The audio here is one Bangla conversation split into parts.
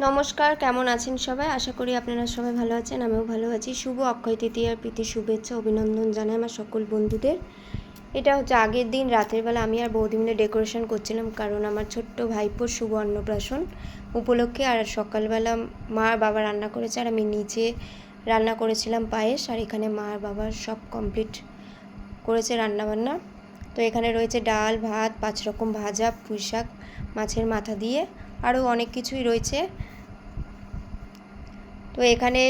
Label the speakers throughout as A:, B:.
A: নমস্কার, কেমন আছেন সবাই? আশা করি আপনারা সবাই ভালো আছেন, আমিও ভালো আছি। শুভ অক্ষয় তৃতীয়ার প্রীতি শুভেচ্ছা অভিনন্দন জানাই আমার সকল বন্ধুদের। এটা হচ্ছে আগের দিন রাতের বেলা আমি আর বৌদি মিলে ডেকোরেশন করছিলাম, কারণ আমার ছোট্ট ভাইপোর শুভ অন্নপ্রাশন উপলক্ষে। আর সকালবেলা মা আর বাবা রান্না করেছে, আর আমি নিচে রান্না করেছিলাম পায়েস। আর এখানে মা আর বাবার সব কমপ্লিট করেছে রান্নাবান্না। তো এখানে রয়েছে ডাল, ভাত, 5 রকম ভাজা, পুঁই শাক, মাছের মাথা দিয়ে আরও অনেক কিছুই রয়েছে। তো এখানে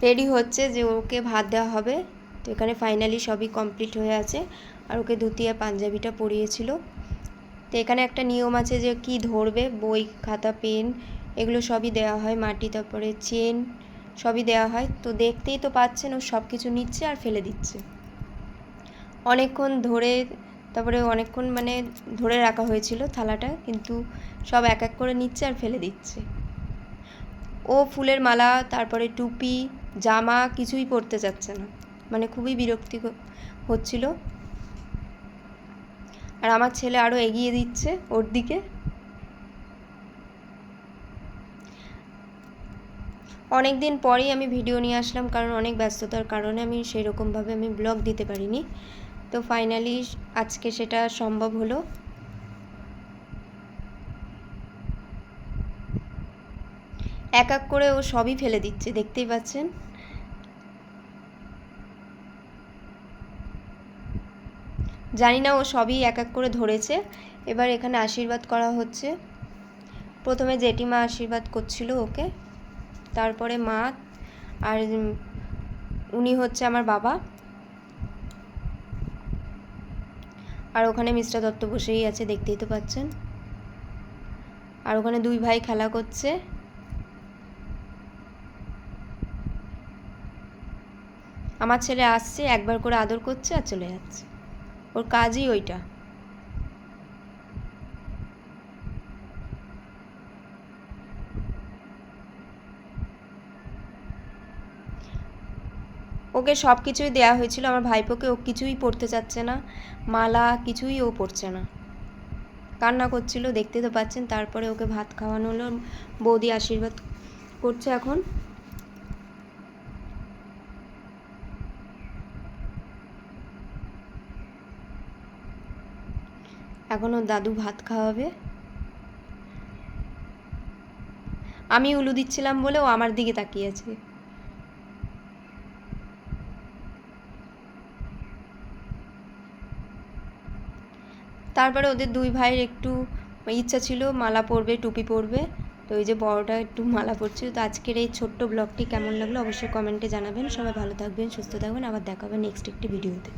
A: রেডি হচ্ছে যে ওকে ভাত দেওয়া হবে। তো এখানে ফাইনালি সবই কমপ্লিট হয়ে আছে। আর ওকে ধুতি আর পাঞ্জাবিটা পরিয়েছিল। তো এখানে একটা নিয়ম আছে যে কি ধরবে, বই, খাতা, পেন এগুলো সবই দেওয়া হয়, মাটি, তারপরে চেন সবই দেওয়া হয়। তো দেখতেই তো পাচ্ছেন ও সব কিছু নিচ্ছে আর ফেলে দিচ্ছে অনেকক্ষণ ধরে। তারপরে অনেকক্ষণ ধরে রাখা হয়েছিল থালাটা, কিন্তু সব এক এক করে নিচ্ছে আর ফেলে দিচ্ছে। ও ফুলের মালা, তারপরে টুপি, জামা কিছুই পরতে চাচ্ছে না, খুবই বিরক্তি হচ্ছিল। আর আমার ছেলে আরও এগিয়ে দিচ্ছে ওর দিকে। অনেক দিন পরেই আমি ভিডিও নিয়ে আসলাম, কারণ অনেক ব্যস্ততার কারণে আমি সেই রকমভাবে ব্লগ দিতে পারিনি। তো ফাইনালি আজকে সেটা সম্ভব হলো। এক এক করে ও সবই ফেলে দিচ্ছে, দেখতেই পাচ্ছেন। জানি না ও সবই এক এক করে ধরেছে। এবার এখানে আশীর্বাদ করা হচ্ছে। প্রথমে জেঠিমা আশীর্বাদ করছিল ওকে, তারপরে মা, আর উনি হচ্ছে আমার বাবা। আর ওখানে মিস্টার দত্ত বসেই আছে, দেখতেই তো পাচ্ছেন। আর ওখানে দুই ভাই খেলা করছে। আমার ছেলে আসছে, একবার করে আদর করছে আর চলে যাচ্ছে, ওর কাজই ওইটা। ওকে সব কিছুই দেওয়া হয়েছিল আমার ভাইপোকে, ও কিছুই পরতে চাচ্ছে না, মালা কিছুই ও পরছে না, কান্না করছিল, দেখতে তো পাচ্ছেন। তারপরে ওকে ভাত খাওয়ানো হলো, বৌদি আশীর্বাদ করছে এখন। এখন ওর দাদু ভাত খাওয়াবে। আমি উলু দিচ্ছিলাম বলে ও আমার দিকে তাকিয়ে আছে। তারপরে ওদের দুই ভাইয়ের একটু ইচ্ছা ছিল মালা পরবে, টুপি পরবে। তো ওই যে বড়টা একটু মালা পরছিল। তো আজকের এই ছোট্ট ব্লগটি কেমন লাগলো অবশ্যই কমেন্টে জানাবেন। সবাই ভালো থাকবেন, সুস্থ থাকবেন, আবার দেখা হবে নেক্সট একটি ভিডিওতে।